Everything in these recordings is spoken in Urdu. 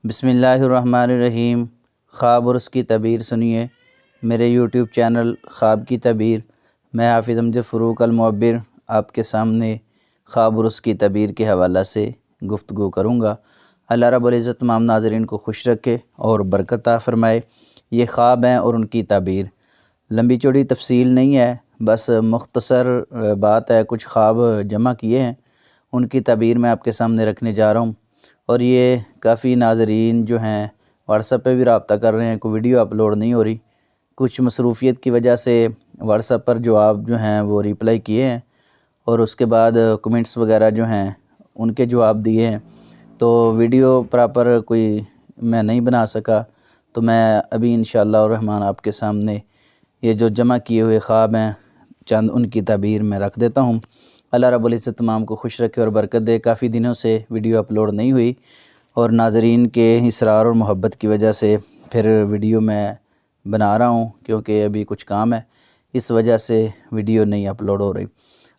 بسم اللہ الرحمن الرحیم۔ خواب اور اس کی تعبیر سنیے میرے یوٹیوب چینل خواب کی تعبیر۔ میں حافظ امجد فروق المعبر آپ کے سامنے خواب اور اس کی تعبیر کے حوالہ سے گفتگو کروں گا۔ اللہ رب العزت تمام ناظرین کو خوش رکھے اور برکت عطا فرمائے۔ یہ خواب ہیں اور ان کی تعبیر لمبی چوڑی تفصیل نہیں ہے، بس مختصر بات ہے۔ کچھ خواب جمع کیے ہیں، ان کی تعبیر میں آپ کے سامنے رکھنے جا رہا ہوں۔ اور یہ کافی ناظرین جو ہیں واٹس ایپ پہ بھی رابطہ کر رہے ہیں، کوئی ویڈیو اپلوڈ نہیں ہو رہی، کچھ مصروفیت کی وجہ سے واٹس ایپ پر جواب جو ہیں وہ ریپلائی کیے ہیں اور اس کے بعد کمنٹس وغیرہ جو ہیں ان کے جواب دیے ہیں، تو ویڈیو پراپر کوئی میں نہیں بنا سکا۔ تو میں ابھی انشاءاللہ الرحمن آپ کے سامنے یہ جو جمع کیے ہوئے خواب ہیں چند ان کی تعبیر میں رکھ دیتا ہوں۔ اللہ رب العزت تمام کو خوش رکھے اور برکت دے۔ کافی دنوں سے ویڈیو اپلوڈ نہیں ہوئی اور ناظرین کے اصرار اور محبت کی وجہ سے پھر ویڈیو میں بنا رہا ہوں، کیونکہ ابھی کچھ کام ہے، اس وجہ سے ویڈیو نہیں اپلوڈ ہو رہی۔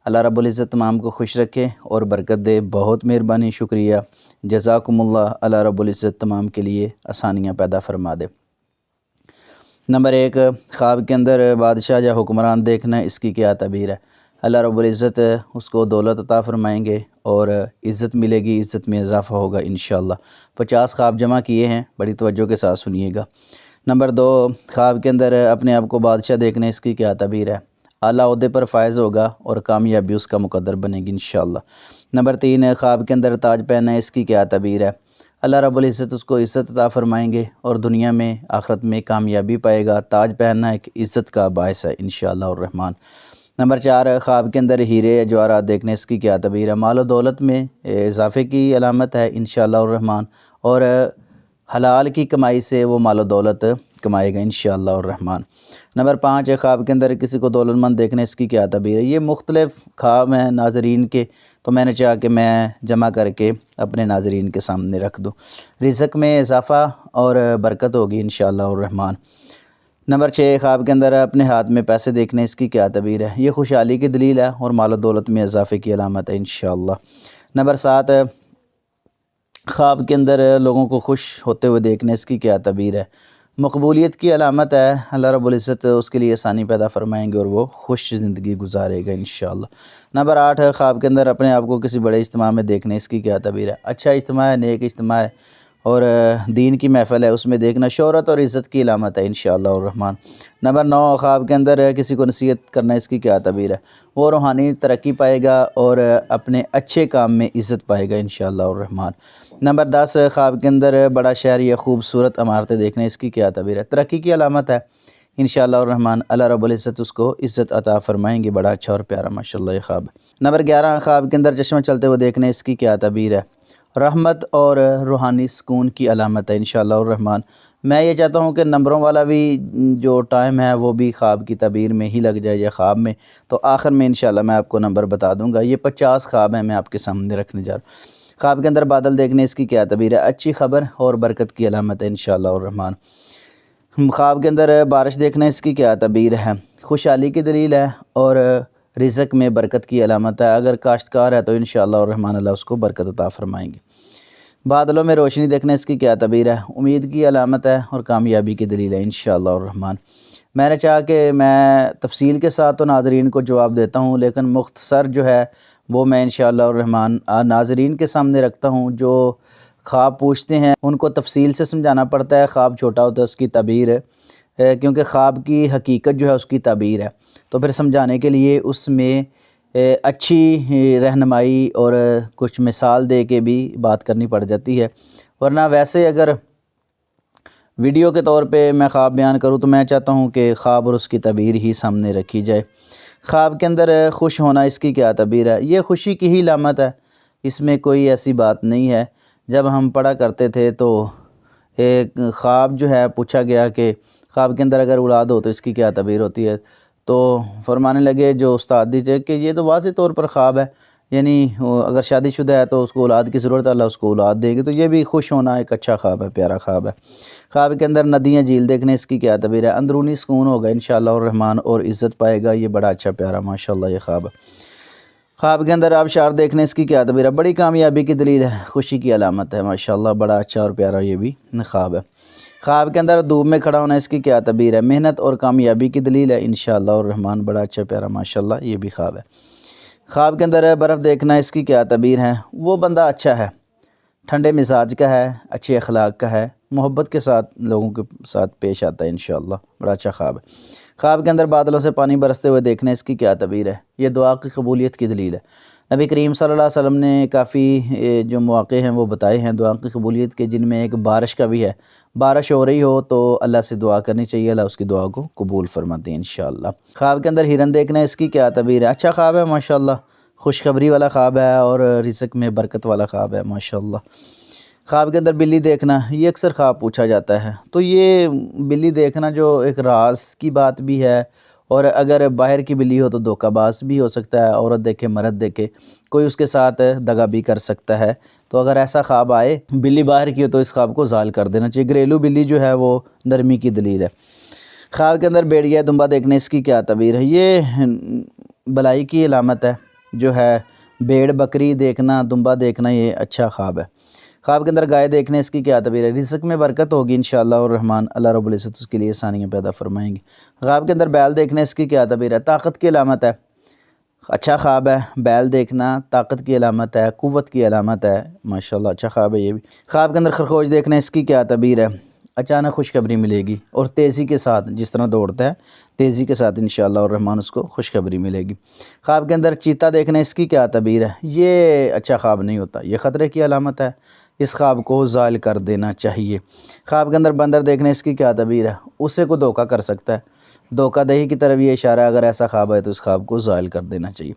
اللہ رب العزت تمام کو خوش رکھے اور برکت دے۔ بہت مہربانی، شکریہ، جزاکم اللہ۔ اللہ رب العزت تمام کے لیے آسانیاں پیدا فرما دے۔ نمبر 1، خواب کے اندر بادشاہ یا حکمران دیکھنا، اس کی کیا تعبیر ہے؟ اللہ رب العزت اس کو دولت عطا فرمائیں گے اور عزت ملے گی، عزت میں اضافہ ہوگا انشاءاللہ۔ 50 خواب جمع کیے ہیں، بڑی توجہ کے ساتھ سنیے گا۔ نمبر 2، خواب کے اندر اپنے آپ کو بادشاہ دیکھنا، اس کی کیا تعبیر ہے؟ اعلیٰ عہدے پر فائز ہوگا اور کامیابی اس کا مقدر بنے گی انشاءاللہ۔ نمبر 3، خواب کے اندر تاج پہننا، اس کی کیا تعبیر ہے؟ اللہ رب العزت اس کو عزت عطا فرمائیں گے اور دنیا میں آخرت میں کامیابی پائے گا۔ تاج پہننا ایک عزت کا باعث ہے انشاءاللہ الرحمن۔ نمبر 4، خواب کے اندر ہیرے یا جواہرات دیکھنے، اس کی کیا تعبیر ہے؟ مال و دولت میں اضافے کی علامت ہے انشاءاللہ الرحمن، اور حلال کی کمائی سے وہ مال و دولت کمائے گا انشاءاللہ الرحمن۔ نمبر 5، خواب کے اندر کسی کو دولت مند دیکھنے، اس کی کیا تعبیر ہے؟ یہ مختلف خواب ہیں ناظرین کے، تو میں نے چاہا کہ میں جمع کر کے اپنے ناظرین کے سامنے رکھ دوں۔ رزق میں اضافہ اور برکت ہوگی انشاءاللہ الرحمن۔ نمبر 6، خواب کے اندر اپنے ہاتھ میں پیسے دیکھنے، اس کی کیا تعبیر ہے؟ یہ خوشحالی کی دلیل ہے اور مال و دولت میں اضافے کی علامت ہے انشاءاللہ۔ نمبر 7، خواب کے اندر لوگوں کو خوش ہوتے ہوئے دیکھنے، اس کی کیا تعبیر ہے؟ مقبولیت کی علامت ہے۔ اللہ رب العزت اس کے لیے آسانی پیدا فرمائیں گے اور وہ خوش زندگی گزارے گا انشاءاللہ۔ نمبر 8، خواب کے اندر اپنے آپ کو کسی بڑے اجتماع میں دیکھنے، اس کی کیا تعبیر ہے؟ اچھا اجتماع ہے، نیک اجتماع ہے اور دین کی محفل ہے، اس میں دیکھنا شہرت اور عزت کی علامت ہے انشاءاللہ الرحمن۔ نمبر 9، خواب کے اندر کسی کو نصیحت کرنا، اس کی کیا تعبیر ہے؟ وہ روحانی ترقی پائے گا اور اپنے اچھے کام میں عزت پائے گا انشاءاللہ الرحمن۔ نمبر 10، خواب کے اندر بڑا شہر یا خوبصورت عمارتیں دیکھنا، اس کی کیا تعبیر ہے؟ ترقی کی علامت ہے انشاءاللہ الرحمن۔ اللہ رب العزت اس کو عزت عطا فرمائیں گے۔ بڑا اچھا اور پیارا ماشاءاللہ یہ خواب ہے۔ نمبر 11، خواب کے اندر چشمہ چلتے ہوئے دیکھنا، اس کی کیا تعبیر ہے؟ رحمت اور روحانی سکون کی علامت ہے انشاءاللہ الرحمن۔ میں یہ چاہتا ہوں کہ نمبروں والا بھی جو ٹائم ہے وہ بھی خواب کی تعبیر میں ہی لگ جائے یا خواب میں، تو آخر میں انشاءاللہ میں آپ کو نمبر بتا دوں گا۔ یہ 50 خواب ہیں میں آپ کے سامنے رکھنے جا رہا ہوں۔ خواب کے اندر بادل دیکھنے، اس کی کیا تعبیر ہے؟ اچھی خبر اور برکت کی علامت ہے انشاءاللہ الرحمن۔ خواب کے اندر بارش دیکھنا، اس کی کیا تعبیر ہے؟ خوشحالی کی دلیل ہے اور رزق میں برکت کی علامت ہے۔ اگر کاشتکار ہے تو انشاءاللہ الرحمن اللہ اس کو برکت عطا فرمائیں گے۔ بادلوں میں روشنی دیکھنا، اس کی کیا تعبیر ہے؟ امید کی علامت ہے اور کامیابی کی دلیل ہے انشاءاللہ الرحمن۔ میں نے چاہا کہ میں تفصیل کے ساتھ تو ناظرین کو جواب دیتا ہوں، لیکن مختصر جو ہے وہ میں انشاءاللہ الرحمن ناظرین کے سامنے رکھتا ہوں۔ جو خواب پوچھتے ہیں ان کو تفصیل سے سمجھانا پڑتا ہے۔ خواب چھوٹا ہوتا ہے اس کی تعبیر ہے، کیونکہ خواب کی حقیقت جو ہے اس کی تعبیر ہے، تو پھر سمجھانے کے لیے اس میں اچھی رہنمائی اور کچھ مثال دے کے بھی بات کرنی پڑ جاتی ہے، ورنہ ویسے اگر ویڈیو کے طور پہ میں خواب بیان کروں تو میں چاہتا ہوں کہ خواب اور اس کی تعبیر ہی سامنے رکھی جائے۔ خواب کے اندر خوش ہونا، اس کی کیا تعبیر ہے؟ یہ خوشی کی ہی علامت ہے، اس میں کوئی ایسی بات نہیں ہے۔ جب ہم پڑھا کرتے تھے تو ایک خواب جو ہے پوچھا گیا کہ خواب کے اندر اگر اولاد ہو تو اس کی کیا تعبیر ہوتی ہے، تو فرمانے لگے جو استاد تھے کہ یہ تو واضح طور پر خواب ہے، یعنی اگر شادی شدہ ہے تو اس کو اولاد کی ضرورت ہے، اللہ اس کو اولاد دے گی، تو یہ بھی خوش ہونا ایک اچھا خواب ہے، پیارا خواب ہے۔ خواب کے اندر ندیاں جھیل دیکھنے، اس کی کیا تعبیر ہے؟ اندرونی سکون ہوگا انشاءاللہ الرحمن اور عزت پائے گا۔ یہ بڑا اچھا پیارا ماشاءاللہ یہ خواب ہے۔ خواب کے اندر آبشار دیکھنے اس کی کیا تعبیر ہے؟ بڑی کامیابی کی دلیل ہے، خوشی کی علامت ہے، ماشاءاللہ بڑا اچھا اور پیارا یہ بھی خواب ہے۔ خواب کے اندر دھوپ میں کھڑا ہونا اس کی کیا تعبیر ہے؟ محنت اور کامیابی کی دلیل ہے انشاءاللہ الرحمن، بڑا اچھا پیارا ماشاءاللہ یہ بھی خواب ہے۔ خواب کے اندر برف دیکھنا اس کی کیا تعبیر ہے؟ وہ بندہ اچھا ہے، ٹھنڈے مزاج کا ہے، اچھے اخلاق کا ہے، محبت کے ساتھ لوگوں کے ساتھ پیش آتا ہے انشاءاللہ، بڑا اچھا خواب ہے۔ خواب کے اندر بادلوں سے پانی برستے ہوئے دیکھنا اس کی کیا تعبیر ہے؟ یہ دعا کی قبولیت کی دلیل ہے۔ نبی کریم صلی اللہ علیہ وسلم نے کافی جو مواقع ہیں وہ بتائے ہیں دعا کی قبولیت کے، جن میں ایک بارش کا بھی ہے۔ بارش ہو رہی ہو تو اللہ سے دعا کرنی چاہیے، اللہ اس کی دعا کو قبول فرماتے ہیں انشاءاللہ۔ خواب کے اندر ہرن دیکھنا اس کی کیا تعبیر ہے؟ اچھا خواب ہے ماشاءاللہ، خوشخبری والا خواب ہے اور رزق میں برکت والا خواب ہے ماشاءاللہ۔ خواب کے اندر بلی دیکھنا، یہ اکثر خواب پوچھا جاتا ہے، تو یہ بلی دیکھنا جو ایک راز کی بات بھی ہے، اور اگر باہر کی بلی ہو تو دھوکہ باز بھی ہو سکتا ہے، عورت دیکھے مرد دیکھے کوئی اس کے ساتھ دغا بھی کر سکتا ہے۔ تو اگر ایسا خواب آئے بلی باہر کی ہو تو اس خواب کو زائل کر دینا چاہیے، گھریلو بلی جو ہے وہ نرمی کی دلیل ہے۔ خواب کے اندر بھیڑیا دمبا دیکھنے اس کی کیا تعبیر ہے؟ یہ بلائی کی علامت ہے، جو ہے بھیڑ بکری دیکھنا دمبا دیکھنا یہ اچھا خواب ہے۔ خواب کے اندر گائے دیکھنے اس کی کیا تعبیر ہے؟ رزق میں برکت ہوگی انشاءاللہ الرحمن، اللہ رب العزت اس کے لیے آسانیاں پیدا فرمائیں گے۔ خواب کے اندر بیل دیکھنے اس کی کیا تعبیر ہے؟ طاقت کی علامت ہے، اچھا خواب ہے، بیل دیکھنا طاقت کی علامت ہے، قوت کی علامت ہے ماشاءاللہ، اچھا خواب ہے یہ بھی۔ خواب کے اندر خرگوش دیکھنا اس کی کیا تعبیر ہے؟ اچانک خوشخبری ملے گی اور تیزی کے ساتھ، جس طرح دوڑتا ہے تیزی کے ساتھ انشاءاللہ الرحمن اس کو خوشخبری ملے گی۔ خواب کے اندر چیتا دیکھنا اس کی کیا تعبیر ہے؟ یہ اچھا خواب نہیں ہوتا، یہ خطرے کی علامت ہے، اس خواب کو زائل کر دینا چاہیے۔ خواب کے اندر بندر دیکھنے اس کی کیا تعبیر ہے؟ اسے کو دھوکہ کر سکتا ہے، دھوکہ دہی کی طرف یہ اشارہ ہے، اگر ایسا خواب ہے تو اس خواب کو زائل کر دینا چاہیے۔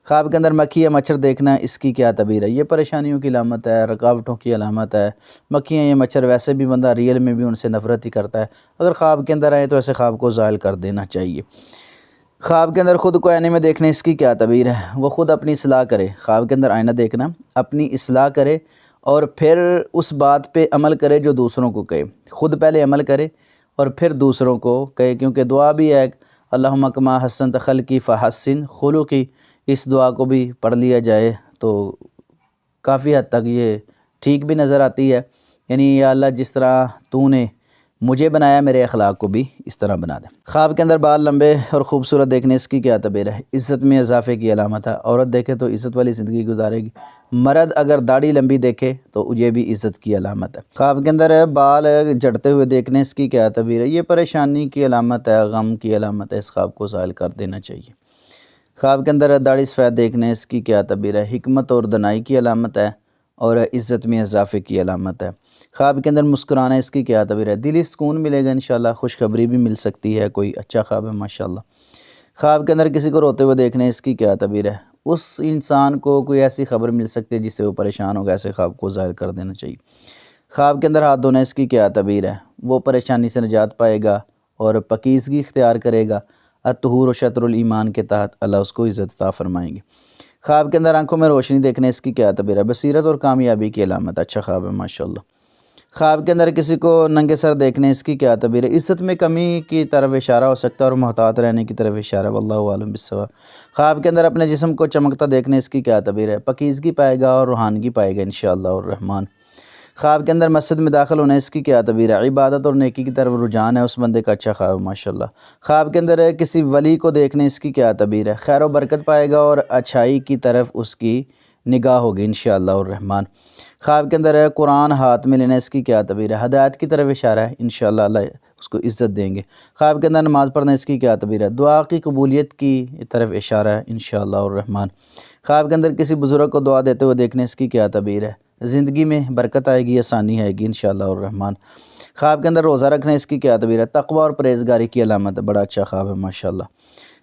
خواب کے اندر مکھی یا مچھر دیکھنا اس کی کیا تعبیر ہے؟ یہ پریشانیوں کی علامت ہے، رکاوٹوں کی علامت ہے۔ مکھیاں یا مچھر ویسے بھی بندہ ریئل میں بھی ان سے نفرت ہی کرتا ہے، اگر خواب کے اندر آئے تو ایسے خواب کو زائل کر دینا چاہیے۔ خواب کے اندر خود کو آئینے میں دیکھنے اس کی کیا تعبیر ہے؟ وہ خود اپنی اصلاح کرے۔ خواب کے اندر آئینہ دیکھنا اپنی اصلاح کرے اور پھر اس بات پہ عمل کرے جو دوسروں کو کہے، خود پہلے عمل کرے اور پھر دوسروں کو کہے، کیونکہ دعا بھی ہے اللہم کما حسنت خلقی فحسن خلقی، اس دعا کو بھی پڑھ لیا جائے تو کافی حد تک یہ ٹھیک بھی نظر آتی ہے، یعنی یا اللہ جس طرح تو نے مجھے بنایا میرے اخلاق کو بھی اس طرح بنا دے۔ خواب کے اندر بال لمبے اور خوبصورت دیکھنے اس کی کیا تعبیر ہے؟ عزت میں اضافے کی علامت ہے، عورت دیکھے تو عزت والی زندگی گزارے گی، مرد اگر داڑھی لمبی دیکھے تو یہ بھی عزت کی علامت ہے۔ خواب کے اندر بال جھڑتے ہوئے دیکھنے اس کی کیا تعبیر ہے؟ یہ پریشانی کی علامت ہے، غم کی علامت ہے، اس خواب کو زائل کر دینا چاہیے۔ خواب کے اندر داڑھی سفید دیکھنے اس کی کیا تعبیر ہے؟ حکمت اور دانائی کی علامت ہے اور عزت میں اضافے کی علامت ہے۔ خواب کے اندر مسکرانا اس کی کیا تعبیر ہے؟ دلی سکون ملے گا انشاءاللہ، خوشخبری بھی مل سکتی ہے، کوئی اچھا خواب ہے ماشاءاللہ۔ خواب کے اندر کسی کو روتے ہوئے دیکھنے اس کی کیا تعبیر ہے؟ اس انسان کو کوئی ایسی خبر مل سکتی ہے جس سے وہ پریشان ہوگا، ایسے خواب کو ظاہر کر دینا چاہیے۔ خواب کے اندر ہاتھ دھونا اس کی کیا تعبیر ہے؟ وہ پریشانی سے نجات پائے گا اور پاکیزگی اختیار کرے گا، الطہور و شطر الایمان کے تحت اللہ اس کو عزت عطا فرمائیں گے۔ خواب کے اندر آنکھوں میں روشنی دیکھنے اس کی کیا تعبیر ہے؟ بصیرت اور کامیابی کی علامت، اچھا خواب ہے ماشاءاللہ۔ خواب کے اندر کسی کو ننگے سر دیکھنے اس کی کیا تعبیر ہے؟ عزت میں کمی کی طرف اشارہ ہو سکتا ہے اور محتاط رہنے کی طرف اشارہ، واللہ عالم بالصواب۔ خواب کے اندر اپنے جسم کو چمکتا دیکھنے اس کی کیا تعبیر ہے؟ پاکیزگی پائے گا اور روحانگی پائے گا انشاءاللہ الرحمن۔ خواب کے اندر مسجد میں داخل ہونا اس کی کیا تعبیر ہے؟ عبادت اور نیکی کی طرف رجحان ہے اس بندے کا، اچھا خواب ہے ماشاءاللہ۔ خواب کے اندر کسی ولی کو دیکھنے اس کی کیا تعبیر ہے؟ خیر و برکت پائے گا اور اچھائی کی طرف اس کی نگاہ ہوگی انشاءاللہ الرحمن۔ خواب کے اندر قرآن ہاتھ میں لینا اس کی کیا تعبیر ہے؟ ہدایت کی طرف اشارہ ہے انشاءاللہ، اللہ اس کو عزت دیں گے۔ خواب کے اندر نماز پڑھنا اس کی کیا تعبیر ہے؟ دعا کی قبولیت کی طرف اشارہ ہے انشاءاللہ الرحمن۔ خواب کے اندر کسی بزرگ کو دعا دیتے ہوئے دیکھنے اس کی کیا تعبیر ہے؟ زندگی میں برکت آئے گی، آسانی آئے گی انشاءاللہ الرحمن۔ خواب کے اندر روزہ رکھنا اس کی کیا تعبیر ہے؟ تقوی اور پرہیزگاری کی علامت ہے، بڑا اچھا خواب ہے ماشاءاللہ۔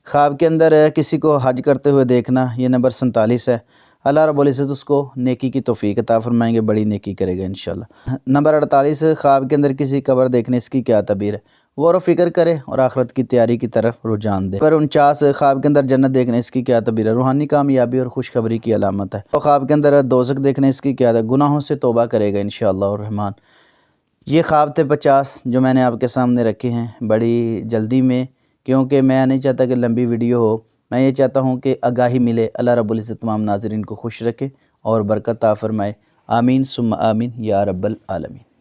خواب کے اندر کسی کو حج کرتے ہوئے دیکھنا، یہ نمبر 47 ہے، اللہ رب العزت اس کو نیکی کی توفیق عطا فرمائیں گے، بڑی نیکی کرے گا انشاءاللہ۔ نمبر 48 خواب کے اندر کسی قبر دیکھنے اس کی کیا تعبیر ہے؟ غور و فکر کرے اور آخرت کی تیاری کی طرف رجحان دے۔ نمبر 49 خواب کے اندر جنت دیکھنے اس کی کیا تعبیر ہے؟ روحانی کامیابی اور خوشخبری کی علامت ہے۔ اور خواب کے اندر دوزخ دیکھنے اس کی کیا ہے؟ گناہوں سے توبہ کرے گا انشاءاللہ الرحمن۔ یہ خواب تھے 50 جو میں نے آپ کے سامنے رکھے ہیں بڑی جلدی میں، کیونکہ میں نہیں چاہتا کہ لمبی ویڈیو ہو، میں یہ چاہتا ہوں کہ آگاہی ملے۔ اللہ رب العزت تمام ناظرین کو خوش رکھے اور برکت عطا فرمائے۔ آمین ثم آمین یا رب العالمین۔